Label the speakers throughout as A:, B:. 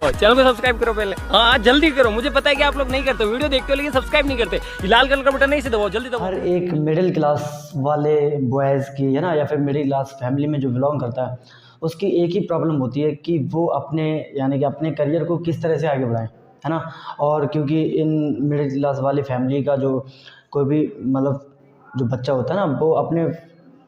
A: Channel को subscribe करो पहले। हाँ जल्दी करो, मुझे पता है कि आप लोग नहीं करते, वीडियो देखते हो लेकिन सब्सक्राइब नहीं करते। ये लाल कलर का बटन नहीं से दबाओ, जल्दी दबाओ।
B: हर एक मिडिल क्लास वाले बॉयज़ की है ना, या फिर मिडिल क्लास फैमिली में जो बिलोंग करता है, उसकी एक ही प्रॉब्लम होती है कि वो अपने यानी कि अपने करियर को किस तरह से आगे बढ़ाएं, है ना। और क्योंकि इन मिडिल क्लास वाली फैमिली का जो कोई भी मतलब जो बच्चा होता है ना, वो अपने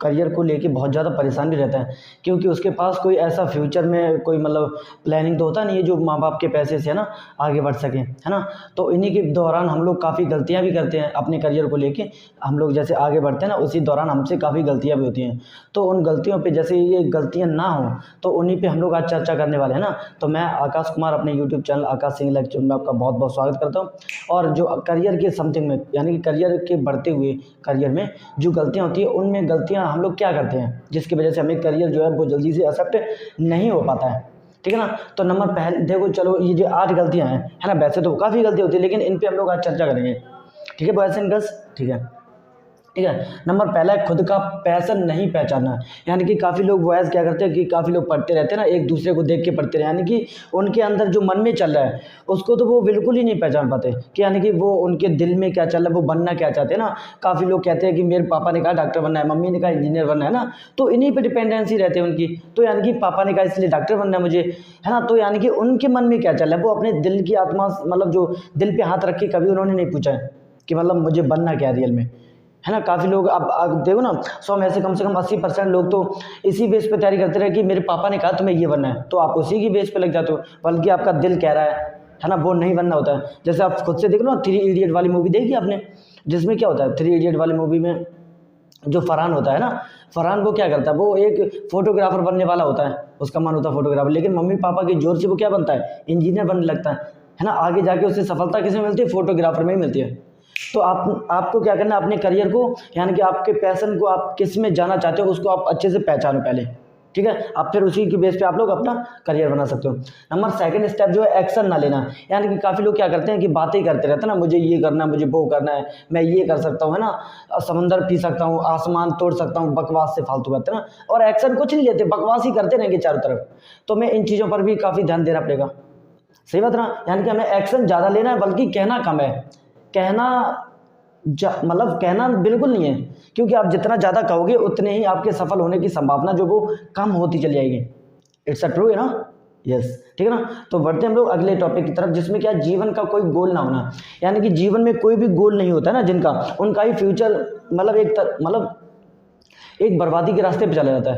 B: करियर को लेके बहुत ज़्यादा परेशान भी रहता है, क्योंकि उसके पास कोई ऐसा फ्यूचर में कोई मतलब प्लानिंग तो होता नहीं है जो माँ बाप के पैसे से है ना आगे बढ़ सकें, है ना। तो इन्हीं के दौरान हम लोग काफ़ी गलतियाँ भी करते हैं अपने करियर को लेके। हम लोग जैसे आगे बढ़ते हैं ना, उसी दौरान हमसे काफ़ी गलतियाँ भी होती हैं। तो उन गलतियों पे जैसे ये गलतियाँ ना हों, तो उन्हीं पे हम लोग आज चर्चा करने वाले हैं ना। तो मैं आकाश कुमार अपने YouTube channel Akash Singh lecture में आपका बहुत बहुत स्वागत करता हूँ। और जो करियर के समथिंग में यानी कि करियर के बढ़ते हुए करियर में जो गलतियाँ होती है, उनमें गलतियाँ हम लोग क्या करते हैं जिसकी वजह से हमें करियर जो है वो जल्दी से एक्सेप्ट नहीं हो पाता है, ठीक है ना। तो नंबर पहले देखो, चलो ये जो 8 गलतियां हैं, है ना, वैसे तो काफ़ी गलती होती है लेकिन इन पे हम लोग आज चर्चा करेंगे, ठीक है बॉयज एंड गर्ल्स, ठीक है। ठीक है, नंबर पहला है खुद का पैशन नहीं पहचानना। यानी कि काफ़ी लोग बॉयज़ क्या करते हैं कि काफ़ी लोग पढ़ते रहते हैं ना, एक दूसरे को देख के पढ़ते रहे, यानी कि उनके अंदर जो मन में चल रहा है उसको तो वो बिल्कुल ही नहीं पहचान पाते कि यानी कि वो उनके दिल में क्या चल रहा है, वो बनना क्या चाहते हैं ना। काफ़ी लोग कहते हैं कि मेरे पापा ने कहा डॉक्टर बनना है, मम्मी ने कहा इंजीनियर बनना है ना, तो इन्हीं पर डिपेंडेंसी रहते हैं उनकी। तो यानी कि पापा ने कहा इसलिए डॉक्टर बनना है मुझे, है ना। तो यानी कि उनके मन में क्या चल रहा है, वो अपने दिल की आत्मा मतलब जो दिल पे हाथ रख के कभी उन्होंने नहीं पूछा है कि मतलब मुझे बनना क्या है रियल में, है ना। काफ़ी लोग अब देखो ना, 100 में से कम 80% लोग तो इसी बेस पे तैयारी करते रहे कि मेरे पापा ने कहा तुम्हें ये बनना है, तो आप उसी की बेस पे लग जाते हो, बल्कि आपका दिल कह रहा है ना, वो नहीं बनना होता है। जैसे आप खुद से देख लो ना, 3 इडियट वाली मूवी देखी आपने, जिसमें क्या होता है 3 इडियट वाली मूवी में जो फरहान होता है ना, फरहान वो क्या करता है, वो एक फोटोग्राफर बनने वाला होता है, उसका मन होता है फोटोग्राफर, लेकिन मम्मी पापा के जोर से वो क्या बनता है, इंजीनियर बनने लगता है ना। आगे जाके उसे सफलता किसमें मिलती है, फोटोग्राफर में ही मिलती है। तो आपको क्या करना है, अपने करियर को यानी कि आपके पैशन को आप किस में जाना चाहते हो उसको आप अच्छे से पहचानो पहले, ठीक है। आप फिर उसी की बेस पे आप लोग अपना करियर बना सकते हो। नंबर सेकंड स्टेप जो है एक्शन ना लेना। यानी कि काफ़ी लोग क्या करते हैं कि बातें ही करते रहते हैं ना, मुझे ये करना है, मुझे वो करना है, मैं ये कर सकता हूँ, है ना, समंदर पी सकता हूँ, आसमान तोड़ सकता हूँ, बकवास से फालतू करते हैं ना, और एक्शन कुछ नहीं लेते, बकवास ही करते रहेंगे चारों तरफ। तो हमें इन चीज़ों पर भी काफ़ी ध्यान देना पड़ेगा, सही बात ना। यानी कि हमें एक्शन ज़्यादा लेना है, बल्कि कहना कम है। कहना मतलब कहना बिल्कुल नहीं है, क्योंकि आप जितना ज़्यादा कहोगे उतने ही आपके सफल होने की संभावना जो वो कम होती चली जाएगी। इट्स अ ट्रू, है ना, यस, ठीक है ना। तो बढ़ते हम लोग अगले टॉपिक की तरफ, जिसमें क्या जीवन का कोई गोल ना होना। यानी कि जीवन में कोई भी गोल नहीं होता ना जिनका, उनका ही फ्यूचर मतलब एक बर्बादी के रास्ते पर चला जाता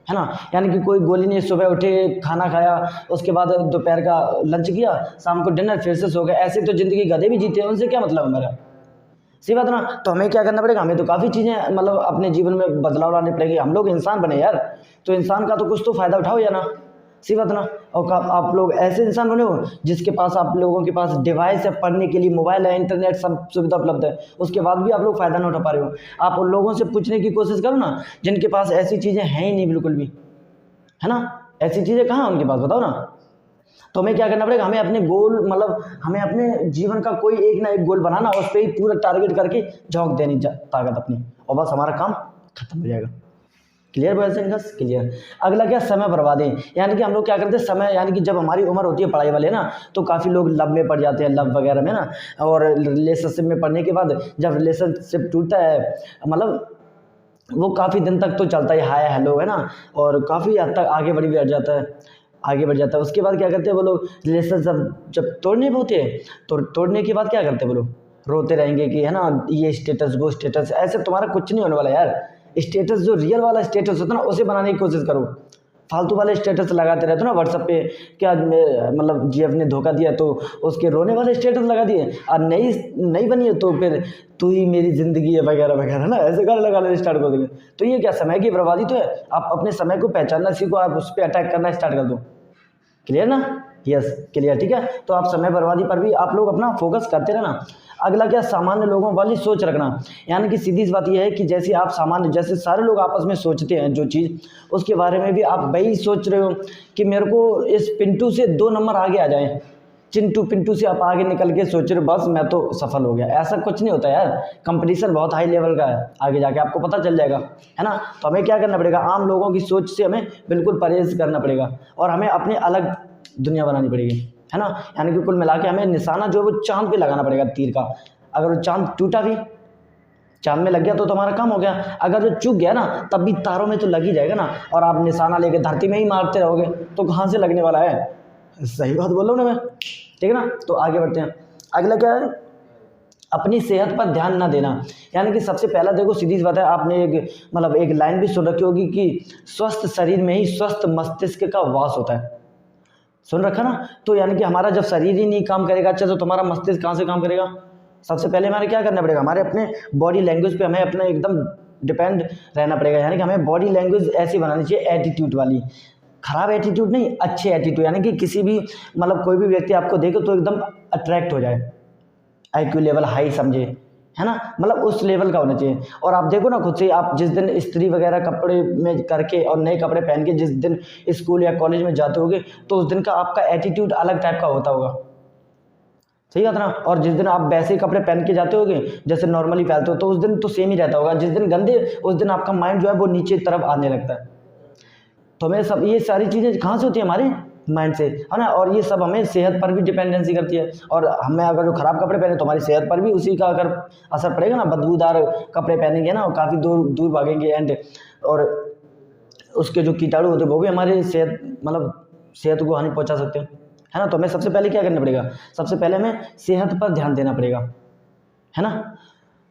B: है ना। यानी कि कोई गोल ही नहीं, सुबह उठे खाना खाया, उसके बाद दोपहर का लंच किया, शाम को डिनर, फिर से सो गए, ऐसे तो ज़िंदगी गधे भी जीते हैं, उनसे क्या मतलब है हमारा, सही बात ना। तो हमें क्या करना पड़ेगा, हमें तो काफ़ी चीज़ें मतलब अपने जीवन में बदलाव लाने पड़ेंगे। हम लोग इंसान बने यार, तो इंसान का तो कुछ तो फ़ायदा उठाओ या ना, सही बात ना। और आप लोग ऐसे इंसान बने हो जिसके पास, आप लोगों के पास डिवाइस है, पढ़ने के लिए मोबाइल है, इंटरनेट सब सुविधा उपलब्ध है, उसके बाद भी आप लोग फ़ायदा नहीं उठा पा रहे हो। आप उन लोगों से पूछने की कोशिश करो ना जिनके पास ऐसी चीज़ें हैं ही नहीं बिल्कुल भी, है ना। ऐसी चीज़ें कहाँ हैं उनके पास, बताओ ना। तो हमें क्या करना पड़ेगा, हमें अपने गोल मतलब हमें अपने जीवन का कोई एक ना एक गोल बनाना, उस पर ही पूरा टारगेट करके झोंक देनी ताकत अपनी, और बस हमारा काम खत्म हो जाएगा। Clear boys and girls, clear. अगला क्या, समय बर्बादी। यानी कि हम लोग क्या करते हैं, समय यानी कि जब हमारी उम्र होती है पढ़ाई वाले ना, तो काफ़ी लोग लव में पड़ जाते हैं, लव वगैरह में ना, और रिलेशनशिप में पढ़ने के बाद जब रिलेशनशिप टूटता है, मतलब वो काफ़ी दिन तक तो चलता है, हाय हेलो, है ना, और काफ़ी हद तक आगे बढ़ जाता है। उसके बाद क्या करते हैं वो लोग, रिलेशनशिप जब तोड़ने पे होते हैं, तो तोड़ने के बाद क्या करते हैं वो लोग, रोते रहेंगे कि है ना ये स्टेटस वो स्टेटस, ऐसे तुम्हारा कुछ नहीं होने वाला यार। स्टेटस जो रियल वाला स्टेटस होता है ना, उसे बनाने की कोशिश करो। फालतू वाले स्टेटस लगाते रहते हो ना व्हाट्सएप पे, क्या मतलब जीएफ ने धोखा दिया तो उसके रोने वाले स्टेटस लगा दिए, और नई बनी है तो फिर तू ही मेरी ज़िंदगी है वगैरह वगैरह ना, ऐसे गाने लगाने स्टार्ट कर देंगे। तो ये क्या, समय की बर्बादी तो है। आप अपने समय को पहचानना सीखो, आप उस पर अटैक करना स्टार्ट कर दो। क्लियर ना, यस, क्लियर, ठीक है। तो आप समय बर्बादी पर भी आप लोग अपना फोकस करते रहना। अगला क्या, सामान्य लोगों वाली सोच रखना। यानी कि सीधी सी बात यह है कि जैसे आप सामान्य, जैसे सारे लोग आपस में सोचते हैं जो चीज़, उसके बारे में भी आप वही सोच रहे हो कि मेरे को इस पिंटू से 2 नंबर आगे आ जाए, चिंटू पिंटू से आप आगे निकल के सोच रहे हो बस मैं तो सफल हो गया। ऐसा कुछ नहीं होता यार, कंपटीशन बहुत हाई लेवल का है, आगे जाके आपको पता चल जाएगा, है ना। तो हमें क्या करना पड़ेगा, आम लोगों की सोच से हमें बिल्कुल परहेज करना पड़ेगा, और हमें अपनी अलग दुनिया बनानी पड़ेगी, है ना। यानी कि कुल मिला के हमें निशाना जो है वो चाँद पे लगाना पड़ेगा तीर का। अगर वो चाँद टूटा भी, चाँद में लग गया तो हमारा काम हो गया। अगर जो चूक गया ना तब भी तारों में तो लग ही जाएगा ना, और आप निशाना लेके धरती में ही मारते रहोगे तो कहाँ से लगने वाला है। सही बात बोल रहा हूँ ना मैं, ठीक है ना। तो आगे बढ़ते हैं। अगला क्या है, अपनी सेहत पर ध्यान ना देना। यानी कि सबसे पहला देखो, सीधी सी बात है, आपने एक लाइन भी सुन रखी होगी कि स्वस्थ शरीर में ही स्वस्थ मस्तिष्क का वास होता है। सुन रखा ना। तो यानी कि हमारा जब शरीर ही नहीं काम करेगा अच्छा, तो तुम्हारा मस्तिष्क कहाँ से काम करेगा। सबसे पहले हमारे क्या करना पड़ेगा, हमारे अपने बॉडी लैंग्वेज पे हमें अपना एकदम डिपेंड रहना पड़ेगा। यानी कि हमें बॉडी लैंग्वेज ऐसी बनानी चाहिए, एटीट्यूड वाली, खराब एटीट्यूड नहीं, अच्छे एटीट्यूड। यानी कि किसी भी कोई भी व्यक्ति आपको देखे तो एकदम अट्रैक्ट हो जाए, IQ लेवल हाई समझे, है ना, उस लेवल का होना चाहिए। और आप देखो ना खुद से, आप जिस दिन इस्त्री वगैरह कपड़े में करके और नए कपड़े पहन के जिस दिन स्कूल या कॉलेज में जाते होगे तो उस दिन का आपका एटीट्यूड अलग टाइप का होता होगा। सही बात ना। और जिस दिन आप वैसे कपड़े पहन के जाते होगे जैसे नॉर्मली पहनते हो तो उस दिन तो सेम ही रहता होगा। जिस दिन गंदे, उस दिन आपका माइंड जो है वो नीचे तरफ आने लगता है। तो हमें सब ये सारी चीज़ें कहाँ से होती है, हमारे माइंड से, है ना। और ये सब हमें सेहत पर भी डिपेंडेंसी करती है। और हमें अगर जो ख़राब कपड़े पहने तो हमारी सेहत पर भी उसी का अगर असर पड़ेगा ना। बदबूदार कपड़े पहनेंगे ना, काफ़ी दूर दूर भागेंगे एंड और उसके जो कीटाणु होते हैं वो भी हमारे सेहत को हानि पहुंचा सकते हैं, है ना। तो हमें सबसे पहले क्या करना पड़ेगा, सबसे पहले हमें सेहत पर ध्यान देना पड़ेगा, है ना।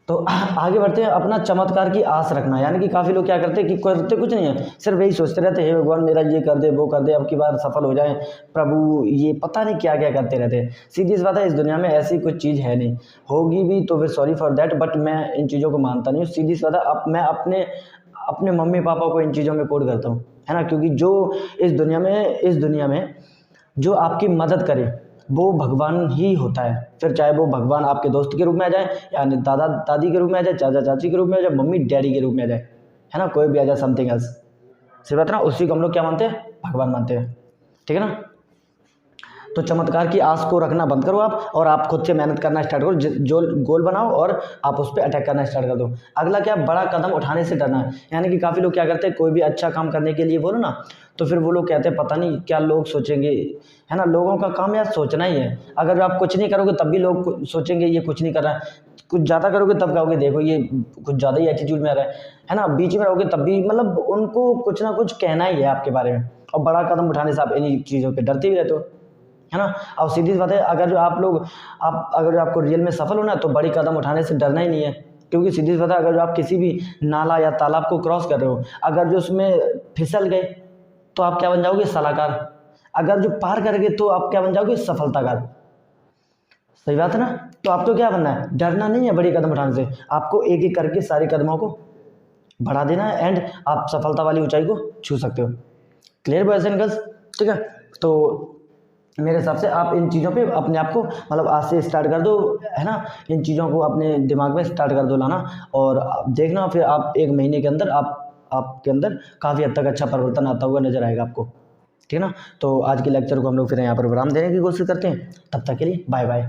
B: तो आगे बढ़ते हैं। अपना चमत्कार की आस रखना। यानी कि काफ़ी लोग क्या करते हैं कि करते कुछ नहीं है, सिर्फ यही सोचते रहते हैं, हे भगवान मेरा ये कर दे वो कर दे, अब की बार सफल हो जाए प्रभु, ये पता नहीं क्या क्या करते रहते हैं। सीधी सी बात है, इस दुनिया में ऐसी कुछ चीज़ है नहीं, होगी भी तो फिर सॉरी फॉर दैट, बट मैं इन चीज़ों को मानता नहीं हूँ। सीधी सी बात है, अब मैं अपने मम्मी पापा को इन चीज़ों में कोड करता हूँ, है ना। क्योंकि जो इस दुनिया में जो आपकी मदद करे वो भगवान ही होता है। फिर चाहे वो भगवान आपके दोस्त के रूप में आ जाए, या दादा दादी के रूप में आ जाए, चाचा चाची के रूप में आ जाए, मम्मी डैडी के रूप में आ जाए, है ना, कोई भी आ जाए, समथिंग एल्स। सही बात ना, उसी को हम लोग क्या मानते हैं, भगवान मानते हैं, ठीक है ना। तो चमत्कार की आस को रखना बंद करो आप, और आप खुद से मेहनत करना स्टार्ट करो, जो गोल बनाओ और आप उस पर अटैक करना स्टार्ट कर दो। अगला क्या, बड़ा कदम उठाने से डरना है। यानी कि काफ़ी लोग क्या करते हैं, कोई भी अच्छा काम करने के लिए बोलो ना तो फिर वो लोग कहते हैं पता नहीं क्या लोग सोचेंगे, है ना। लोगों का काम यार सोचना ही है। अगर आप कुछ नहीं करोगे तब भी लोग सोचेंगे ये कुछ नहीं कर रहा है, कुछ ज़्यादा करोगे तब कहोगे देखो ये कुछ ज़्यादा ही एटीट्यूड में आ रहा है ना। बीच में रहोगे तब भी उनको कुछ ना कुछ कहना ही है आपके बारे में। और बड़ा कदम उठाने से आप इन्हीं चीज़ों पर डरते भी रहते हो, है ना। और सीधी सी बात है, अगर आपको रियल में सफल होना है तो बड़ी कदम उठाने से डरना ही नहीं है। क्योंकि सीधी सी बात है, अगर जो आप किसी भी नाला या तालाब को क्रॉस कर रहे हो, अगर जो उसमें फिसल गए तो आप क्या बन जाओगे, सलाहकार। अगर जो पार कर गए तो आप क्या बन जाओगे, सफलताकार। सही बात है ना। तो आपको क्या बनना है, डरना नहीं है बड़ी कदम उठाने से, आपको एक एक करके सारे कदमों को बढ़ा देना है एंड आप सफलता वाली ऊंचाई को छू सकते हो। क्लियर बॉयज एंड गर्ल्स, ठीक है। तो मेरे हिसाब से आप इन चीज़ों पे अपने आप को आज से स्टार्ट कर दो, है ना। इन चीज़ों को अपने दिमाग में स्टार्ट कर दो लाना, और देखना फिर आप 1 महीने के अंदर आपके अंदर काफ़ी हद तक अच्छा परिवर्तन आता हुआ नजर आएगा आपको, ठीक है ना। तो आज के लेक्चर को हम लोग फिर यहाँ पर विराम देने की कोशिश करते हैं। तब तक के लिए बाय बाय।